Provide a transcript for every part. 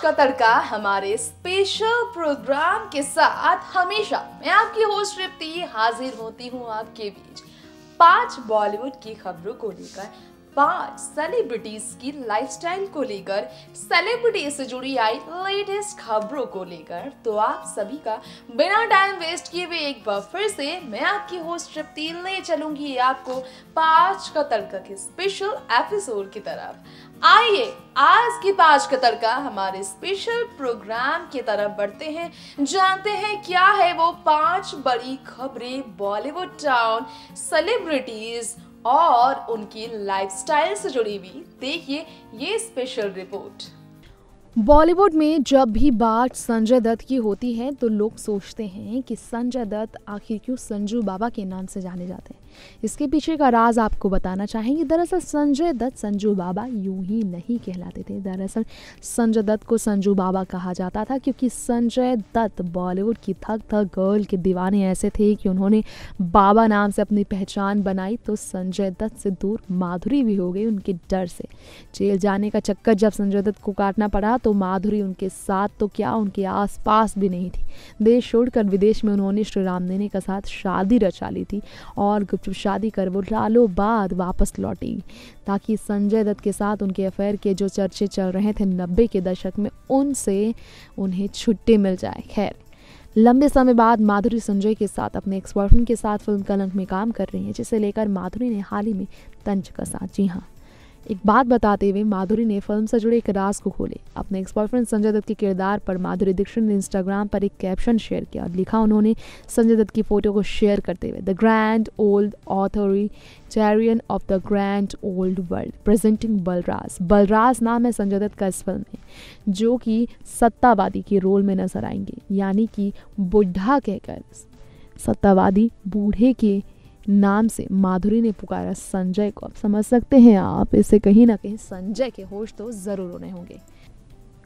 का तड़का हमारे special programme के साथ हमेशा मैं आपकी होस्ट तृप्ति हाजिर होती हूँ आपके बीच 5 बॉलीवुड की खबरों को लेकर, 5 सेलिब्रिटीज की लाइफस्टाइल को लेकर, सेलिब्रिटी से जुड़ी आई लेटेस्ट खबरों को लेकर। तो आप सभी का बिना टाइम वेस्ट किए हुए एक बार फिर से मैं आपकी होस्ट तृप्ति ले चलूंगी आपको 5 का तड़का के स्पेशल एपिसोड की तरफ। आइए आज की 5 का तड़का हमारे स्पेशल प्रोग्राम की तरफ बढ़ते हैं, जानते हैं क्या है वो 5 बड़ी खबरें बॉलीवुड टाउन सेलिब्रिटीज और उनकी लाइफस्टाइल से जुड़ी हुई। देखिए ये स्पेशल रिपोर्ट। बॉलीवुड में जब भी बात संजय दत्त की होती है तो लोग सोचते हैं कि संजय दत्त आखिर क्यों संजू बाबा के नाम से जाने जाते हैं। इसके पीछे का राज आपको बताना चाहेंगे। दरअसल संजय दत्त संजू बाबा यूं ही नहीं कहलाते थे। दरअसल संजय दत्त को संजू बाबा कहा जाता था क्योंकि संजय दत्त बॉलीवुड की थक थक गर्ल के दीवाने ऐसे थे कि उन्होंने बाबा नाम से अपनी पहचान बनाई। तो संजय दत्त से दूर माधुरी भी हो गई उनके डर से। जेल जाने का चक्कर जब संजय दत्त को काटना पड़ा तो माधुरी उनके साथ तो क्या उनके आसपास भी नहीं थी। देश छोड़कर विदेश में उन्होंने श्री राम नेने के साथ शादी रचा ली थी और गुपचुप शादी कर वो सालों बाद वापस लौटी ताकि संजय दत्त के साथ उनके अफेयर के जो चर्चे चल रहे थे 90 के दशक में उनसे उन्हें छुट्टी मिल जाए। खैर लंबे समय बाद माधुरी संजय के साथ अपने एक्स बॉयफ्रेंड के साथ फिल्म कलंक में काम कर रही हैं, जिसे लेकर माधुरी ने हाल ही में तंज कसा। जी हाँ, एक बात बताते हुए माधुरी ने फिल्म से जुड़े एक राज को खोले। अपने एक्स बॉयफ्रेंड संजय दत्त के किरदार पर माधुरी दीक्षित ने इंस्टाग्राम पर एक कैप्शन शेयर किया और लिखा उन्होंने संजय दत्त की फोटो को शेयर करते हुए, the grand old authoritarian of the grand old world presenting Balraj. Balraj नाम है संजय दत्त का इस फिल्म में, जो कि सत्तावादी के रोल में नजर आएंगे, यानी कि बुढ़ा कहकर सत्तावादी बूढ़े के नाम से माधुरी ने पुकारा संजय को। अब समझ सकते हैं आप, इसे कहीं ना कहीं संजय के होश तो जरूर होने होंगे।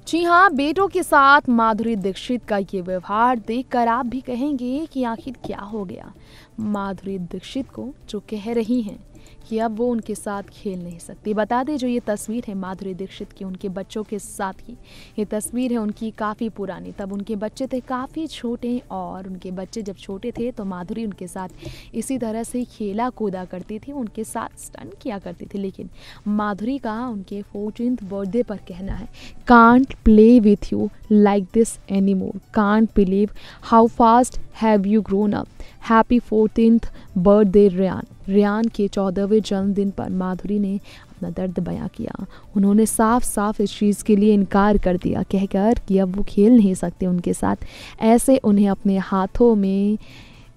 जी हाँ, बेटों के साथ माधुरी दीक्षित का ये व्यवहार देखकर आप भी कहेंगे कि आखिर क्या हो गया माधुरी दीक्षित को, जो कह रही हैं कि अब वो उनके साथ खेल नहीं सकती। बता दें जो ये तस्वीर है माधुरी दीक्षित की उनके बच्चों के साथ की, ये तस्वीर है उनकी काफ़ी पुरानी। तब उनके बच्चे थे काफ़ी छोटे और उनके बच्चे जब छोटे थे तो माधुरी उनके साथ इसी तरह से खेला कूदा करती थी, उनके साथ स्टंट किया करती थी। लेकिन माधुरी का उनके 14th बर्थडे पर कहना है, can't play with you like this any more, can't believe how fast have you grown up, happy 14th birthday Reyaan. Reyaan के 14वें जन्मदिन पर माधुरी ने अपना दर्द बयां किया। उन्होंने साफ साफ इस चीज़ के लिए इनकार कर दिया, कहकर कि अब वो खेल नहीं सकते उनके साथ, ऐसे उन्हें अपने हाथों में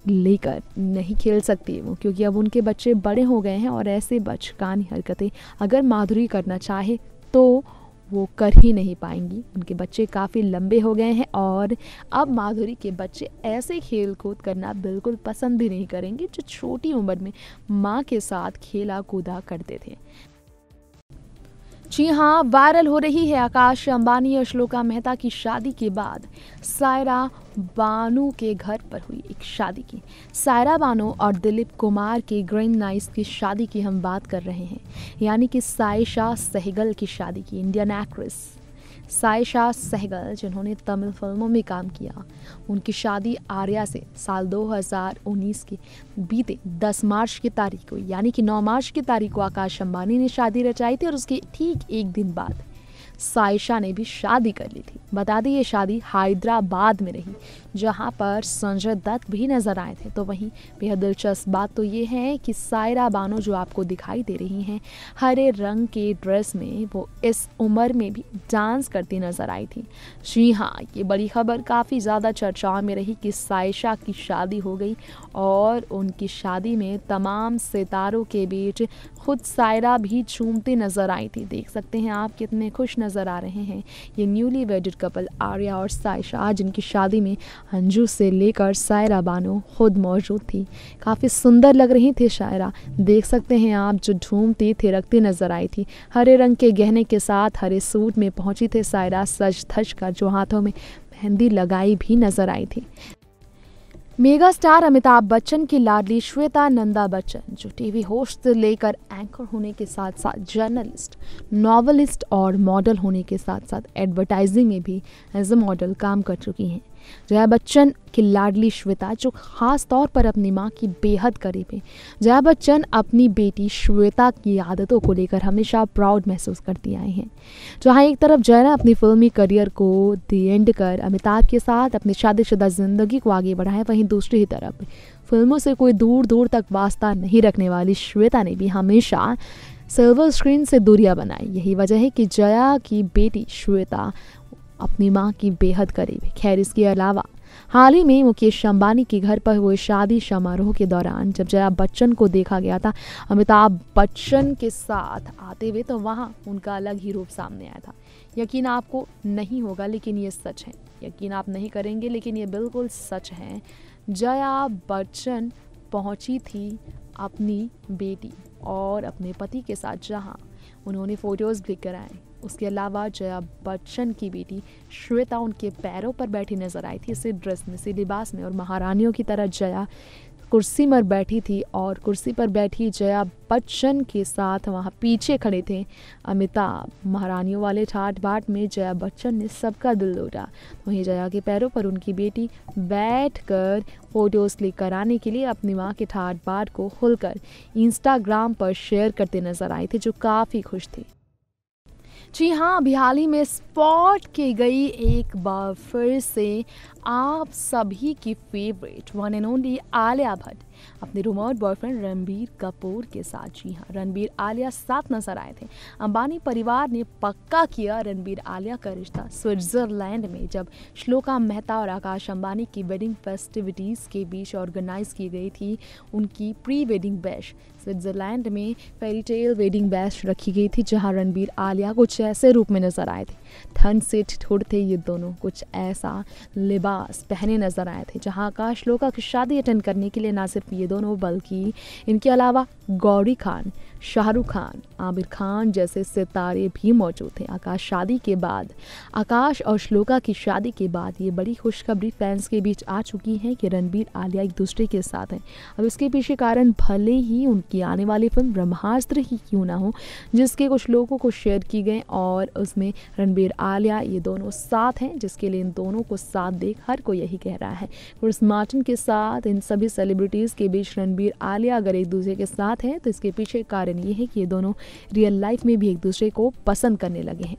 लेकर नहीं खेल सकती वो, क्योंकि अब उनके बच्चे बड़े हो गए हैं और ऐसे बचकानी हरकतें अगर माधुरी करना चाहे तो वो कर ही नहीं पाएंगी। उनके बच्चे काफ़ी लंबे हो गए हैं और अब माधुरी के बच्चे ऐसे खेल कूद करना बिल्कुल पसंद भी नहीं करेंगे जो छोटी उम्र में माँ के साथ खेला कूदा करते थे। जी हाँ, वायरल हो रही है आकाश अंबानी और श्लोका मेहता की शादी के बाद सायरा बानू के घर पर हुई एक शादी की। सायरा बानू और दिलीप कुमार के ग्रैंड नाइस की शादी की हम बात कर रहे हैं, यानी कि सायशा सहगल की शादी की। इंडियन एक्ट्रेस सायशा सहगल जिन्होंने तमिल फिल्मों में काम किया, उनकी शादी आर्या से साल 2019 के बीते 10 मार्च की तारीख को, यानी कि 9 मार्च की तारीख को आकाश अंबानी ने शादी रचाई थी और उसके ठीक एक दिन बाद सायशा ने भी शादी कर ली थी। बता दें ये शादी हैदराबाद में रही, जहां पर संजय दत्त भी नजर आए थे। तो वहीं बेहद दिलचस्प बात तो ये है कि सायरा बानो जो आपको दिखाई दे रही हैं हरे रंग के ड्रेस में, वो इस उम्र में भी डांस करती नजर आई थी। जी हाँ, ये बड़ी खबर काफ़ी ज़्यादा चर्चाओं में रही कि सायशा की शादी हो गई और उनकी शादी में तमाम सितारों के बीच खुद सायरा भी झूमती नजर आई थी। देख सकते हैं आप कितने खुश नजर आ रहे हैं ये न्यूली वेडेड कपल आर्या और सायशा, जिनकी शादी में अंजू से लेकर सायरा बानो खुद मौजूद थी। काफ़ी सुंदर लग रही थी सायरा, देख सकते हैं आप, जो झूमती थिरकती नजर आई थी। हरे रंग के गहने के साथ हरे सूट में पहुंची थी सायरा, सज धज कर, जो हाथों में मेहंदी लगाई भी नजर आई थी। मेगा स्टार अमिताभ बच्चन की लाडली श्वेता नंदा बच्चन, जो टीवी होस्ट से लेकर एंकर होने के साथ साथ जर्नलिस्ट, नॉवलिस्ट और मॉडल होने के साथ साथ एडवर्टाइजिंग में भी एज ए मॉडल काम कर चुकी हैं। जया बच्चन की लाडली श्वेता, जो खास तौर पर अपनी मां की बेहद करीब है। जया बच्चन अपनी बेटी श्वेता की आदतों को लेकर हमेशा प्राउड महसूस करती आई हैं। जहां एक तरफ जया ने अपनी फिल्मी करियर को दी एंड कर अमिताभ के साथ अपनी शादीशुदा जिंदगी को आगे बढ़ाया, वहीं दूसरी ही तरफ फिल्मों से कोई दूर दूर तक वास्ता नहीं रखने वाली श्वेता ने भी हमेशा सिल्वर स्क्रीन से दूरियां बनाई। यही वजह है कि जया की बेटी श्वेता अपनी मां की बेहद करीब है। खैर, इसके अलावा हाल ही में मुकेश अंबानी के घर पर हुए शादी समारोह के दौरान जब जया बच्चन को देखा गया था अमिताभ बच्चन के साथ आते हुए, तो वहां उनका अलग ही रूप सामने आया था। यकीन आपको नहीं होगा लेकिन ये सच है, यकीन आप नहीं करेंगे लेकिन ये बिल्कुल सच है। जया बच्चन पहुंची थी अपनी बेटी और अपने पति के साथ, जहां उन्होंने फोटोज भी कराए। उसके अलावा जया बच्चन की बेटी श्वेता उनके पैरों पर बैठी नजर आई थी, इसी ड्रेस में, इसी लिबास में, और महारानियों की तरह जया कुर्सी पर बैठी थी और कुर्सी पर बैठी जया बच्चन के साथ वहाँ पीछे खड़े थे अमिताभ। महारानियों वाले ठाट बाट में जया बच्चन ने सबका दिल लूटा। वहीं जया के पैरों पर उनकी बेटी बैठकर फोटोज क्लिक कराने के लिए अपनी माँ के ठाट बाट को खुलकर इंस्टाग्राम पर शेयर करते नजर आए थे, जो काफ़ी खुश थी। जी हाँ, अभी हाल ही में स्पॉट की गई एक बार फिर से आप सभी की favourite one and only Alia Bhatt अपने रूमर्ड बॉयफ्रेंड रणबीर कपूर के साथ। जी हाँ, रणबीर आलिया साथ नजर आए थे। अंबानी परिवार ने पक्का किया रणबीर आलिया का रिश्ता स्विट्जरलैंड में, जब श्लोका मेहता और आकाश अंबानी की वेडिंग फेस्टिविटीज़ के बीच ऑर्गेनाइज की गई थी उनकी प्री वेडिंग बैश। स्विट्जरलैंड में फेरी टेल वेडिंग बैश रखी गई थी, जहां रणबीर आलिया कुछ ऐसे रूप में नजर आए थे। ठंड से ठिठुरते ये दोनों कुछ ऐसा लिबास पहने नजर आए थे, जहां आकाश श्लोका की शादी अटेंड करने के लिए ना सिर्फ ये दोनों बल्कि इनके अलावा गौरी खान, शाहरुख खान, आमिर खान जैसे सितारे भी मौजूद थे। आकाश और श्लोका की शादी के बाद ये बड़ी खुशखबरी फैंस के बीच आ चुकी है कि रणबीर आलिया एक दूसरे के साथ हैं। अब इसके पीछे कारण भले ही उनकी आने वाली फिल्म ब्रह्मास्त्र ही क्यों ना हो, जिसके कुछ लोगों को शेयर की गए और उसमें रणबीर आलिया ये दोनों साथ हैं, जिसके लिए इन दोनों को साथ देख हर कोई यही कह रहा है। क्रिस मार्टिन के साथ इन सभी सेलिब्रिटीज़ के बीच रणबीर आलिया अगर एक दूसरे के साथ हैं तो इसके पीछे कारण ये है कि ये दोनों रियल लाइफ में भी एक दूसरे को पसंद करने लगे हैं।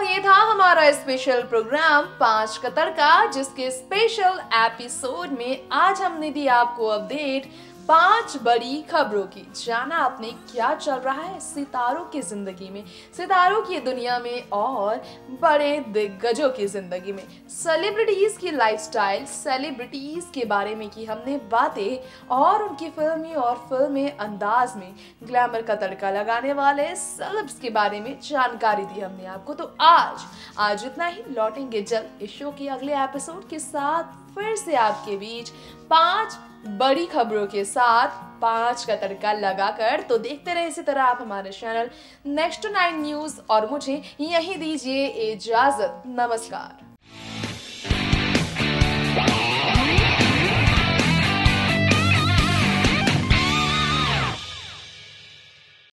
ये था हमारा स्पेशल प्रोग्राम 5 का तड़का, जिसके स्पेशल एपिसोड में आज हमने दी आपको अपडेट 5 बड़ी खबरों की। जाना आपने क्या चल रहा है सितारों की जिंदगी में, सितारों की दुनिया में और बड़े दिग्गजों की जिंदगी में, सेलिब्रिटीज की लाइफस्टाइल, सेलिब्रिटीज के बारे में की हमने बातें और उनकी फिल्मी और फिल्मी अंदाज में ग्लैमर का तड़का लगाने वाले सेलेब्स के बारे में जानकारी दी हमने आपको। तो आज इतना ही। लौटेंगे जल्द इस शो के अगले एपिसोड के साथ फिर से आपके बीच 5 बड़ी खबरों के साथ 5 का तड़का लगाकर। तो देखते रहे इसी तरह आप हमारे चैनल नेक्स्ट 9 न्यूज़ और मुझे यही दीजिए इजाजत। नमस्कार।